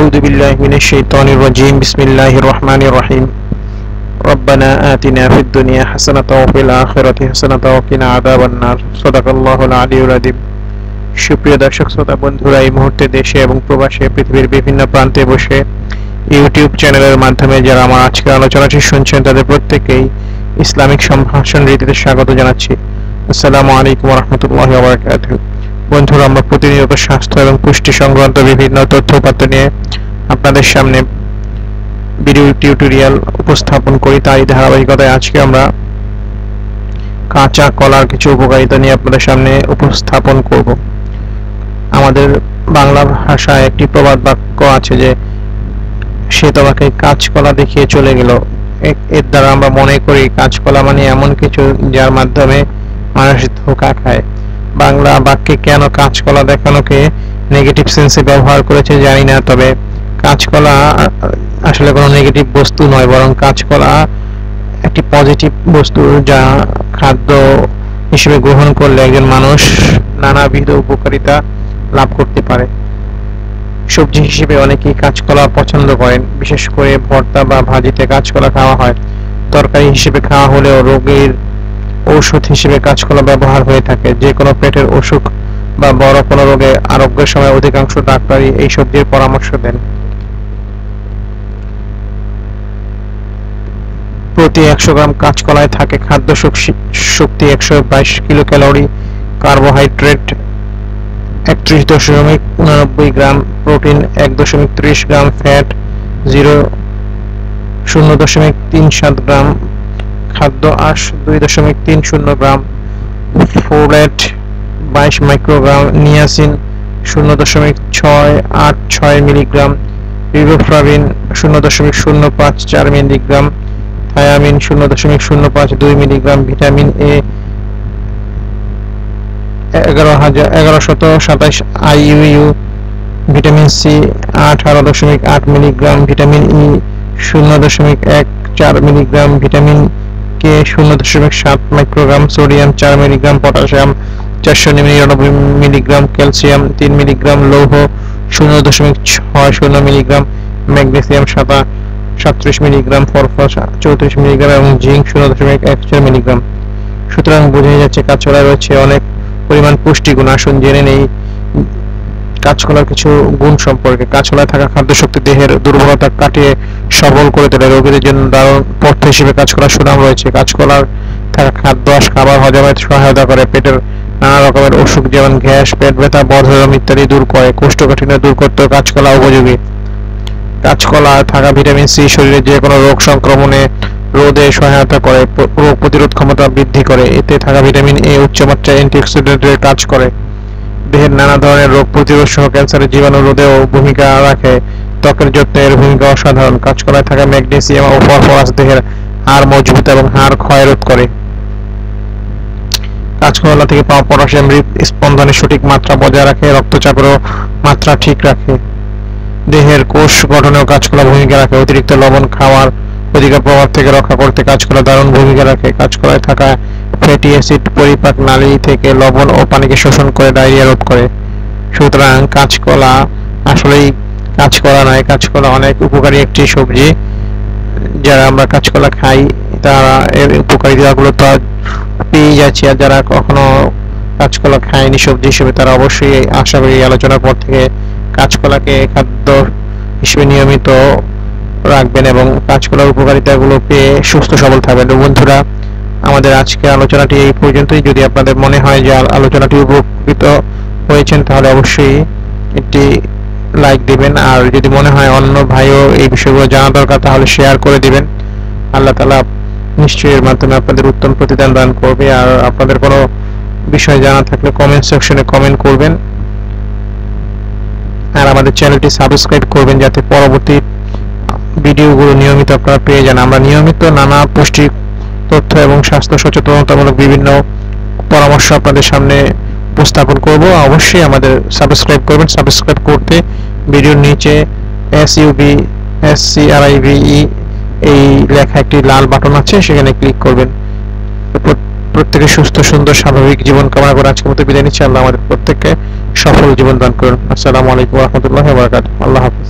أعوذ بالله من الشيطان الرجيم بسم الله الرحمن الرحيم ربنا آتنا في الدنيا حسنة وفي الآخرة حسنة وقنا عذاب النار صدق الله العلي العظيم। সুপ্রিয় দর্শক শ্রোতা বন্ধুরা, এই মুহূর্তে দেশে এবং প্রবাসে পৃথিবীর বিভিন্ন প্রান্তে বসে ইউটিউব চ্যানেলের মাধ্যমে যারা আমার আজকের আলোচনাটি শুনছেন তাদের প্রত্যেককেই ইসলামিক সম্ভাষণ রীতিতে স্বাগত জানাচ্ছি। আসসালামু আলাইকুম ওয়া রাহমাতুল্লাহি ওয়া বারাকাতুহু। বন্ধুরা, আমরা প্রতিনিয়ত স্বাস্থ্য এবং পুষ্টি সংক্রান্ত বিভিন্ন তথ্যপাত্র নিয়ে আপনাদের সামনে ভিডিও টিউটোরিয়াল উপস্থাপন করি। তারই ধারাবাহিকতায় আজকে আমরা কাঁচা কলার কিছু উপকারিতা নিয়ে আপনাদের সামনে উপস্থাপন করব। আমাদের বাংলা ভাষায় একটি প্রবাদ বাক্য আছে যে সে তোমাকে কাঁচকলা দেখিয়ে চলে গেল। এর দ্বারা আমরা মনে করি কাঁচকলা মানে এমন কিছু যার মাধ্যমে মানুষ ধোঁকা খায়। বাংলা বাক্যে কেন কাঁচকলা দেখানোকে নেগেটিভ সেন্সে ব্যবহার করেছে জানি না, তবে কাঁচকলা আসলে কোনো নেগেটিভ বস্তু নয়, বরং কাঁচকলা একটি পজিটিভ বস্তু যা খাদ্য হিসেবে গ্রহণ করলে একজন মানুষ নানাবিধ উপকারিতা লাভ করতে পারে। সবজি হিসেবে অনেকেই কাঁচকলা পছন্দ করেন, বিশেষ করে ভর্তা বা ভাজিতে কাঁচকলা খাওয়া হয়। তরকারি হিসেবে খাওয়া হলেও রোগের ঔষধ হিসেবে কাঁচকলা ব্যবহার হয়ে থাকে। যে কোনো পেটের অসুখ বা বড় কোনো রোগে আরোগ্যের সময় অধিকাংশ ডাক্তারই এই সবজির পরামর্শ দেন। প্রতি 100 গ্রাম কাঁচকলায় থাকে খাদ্য শক্তি 122 kilo calorie, carbohydrate 31.89 gram, protein 1.30 gram, fat 0.37 gram, খাদ্য আঁশ 2.30 gram, folate 22 microgram, niacin 0.686 milligram, riboflavin 0.054 milligram, thiamine 0.052 milligram, vitamin A 1127 IU, vitamin C 18.8 milligram, vitamin E 0.14 milligram, vitamin K 0.7 microgram, sodium 4 milligram, potassium 499 milligram, calcium 3 milligram, লৌহ 0.60 milligram, magnesium 37 milligram, phosphorus 34 milligram এবং zinc 0.14 milligram. সুতরাং বোঝা যাচ্ছে কাঁচকলায় রয়েছে অনেক পরিমাণ পুষ্টিগুণ। আসুন জেনে নেই কাঁচকলার কিছু গুণ সম্পর্কে। কাঁচকলায় থাকা খাদ্য শক্তি দেহের দুর্বলতা কাটিয়ে সবল করে তোলে। রোগীদের জন্য দারুণ পথ্য হিসেবে কাঁচকলার সুনাম রয়েছে। কাঁচকলার থাকা খাদ্য খাবার হজমে সহায়তা করে, পেটের নানা রকমের অসুখ যেমন গ্যাস, পেট ব্যথা, বদহজম ইত্যাদি দূর করে। কোষ্ঠকাঠিন্য দূর করতে কাঁচকলা উপযোগী। কাঁচকলা থাকা ভিটামিন সি শরীরে যে কোনো রোগ সংক্রমণে রোধে সহায়তা করে, রোগ প্রতিরোধ ক্ষমতা বৃদ্ধি করে। এতে থাকা ভিটামিন এ উচ্চমাত্রায় অ্যান্টিঅক্সিডেন্টের কাজ করে, দেহের নানা ধরনের রোগ প্রতিরোধ সহ ক্যান্সারের জীবাণু রোধেও ভূমিকা রাখে। ত্বকের যত্নের ভূমিকা অসাধারণ। কাঁচকলায় থাকা ম্যাগনেসিয়াম ও ফসফরাস দেহের হাড় মজবুত এবং হাড় ক্ষয় রোধ করে। কাঁচকলা থেকে পাওয়া পটাশিয়াম হৃদস্পন্দনের সঠিক মাত্রা বজায় রাখে, রক্তচাপেরও মাত্রা ঠিক রাখে। দেহের কোষ গঠনেও কাঁচকলা ভূমিকা রাখে। অতিরিক্ত লবণ খাওয়ার ক্ষতিকর প্রভাব থেকে রক্ষা করতে কাঁচকলা দারুণ ভূমিকা রাখে। কাঁচকলায় থাকা ফ্যাটি অ্যাসিড পরিপাক নালী থেকে লবণ ও পানিকে শোষণ করে ডায়রিয়া রোধ করে। সুতরাং কাঁচকলা আসলেই কাঁচকলা নয়, কাঁচকলা অনেক উপকারী একটি সবজি। যারা আমরা কাঁচকলা খাই তারা এর উপকারিতাগুলো তো পেয়ে যাচ্ছি, আর যারা কখনো কাঁচকলা খায়নি সবজি হিসেবে তারা অবশ্যই আশা করি আলোচনার পর থেকে কাঁচকলাকে খাদ্য হিসেবে নিয়মিত রাখবেন এবং কাঁচকলার উপকারিতাগুলো পেয়ে সুস্থ সবল থাকবেন। বন্ধুরা, আমাদের আজকে আলোচনাটি এই পর্যন্তই। যদি আপনাদের মনে হয় যে আলোচনাটি উপকৃত হয়েছেন তাহলে অবশ্যই একটি লাইক দিবেন, আর যদি মনে হয় অন্য ভাইও এই বিষয়গুলো জানা দরকার তাহলে শেয়ার করে দিবেন। আল্লাহ তাআলা নিশ্চয়ই এর মাধ্যমে আপনাদের উত্তম প্রতিদান দান করবে। আর আপনাদের কোনো বিষয় জানা থাকলে কমেন্ট সেকশনে কমেন্ট করবেন, আর আমাদের চ্যানেলটি সাবস্ক্রাইব করবেন যাতে পরবর্তী ভিডিওগুলো নিয়মিত আপনারা পেয়ে যান। আমরা নিয়মিত নানা পুষ্টি তথ্য এবং স্বাস্থ্য সচেতনতামূলক বিভিন্ন পরামর্শ আপনাদের সামনে উপস্থাপন করব। অবশ্যই আমাদের সাবস্ক্রাইব করবেন। সাবস্ক্রাইব করতে ভিডিওর নিচে SUBSCRIBE এই লেখা একটি লাল বাটন আছে, সেখানে ক্লিক করবেন। প্রত্যেকে সুস্থ সুন্দর স্বাভাবিক জীবন কামনা করে আজকের মতো বিদায় নিচ্ছি। আল্লাহ আমাদের প্রত্যেককে সফল জীবন দান করুন। আসসালামু আলাইকুম ওয়া রাহমাতুল্লাহি ওয়া বারাকাতুহু। আল্লাহ হাফেজ।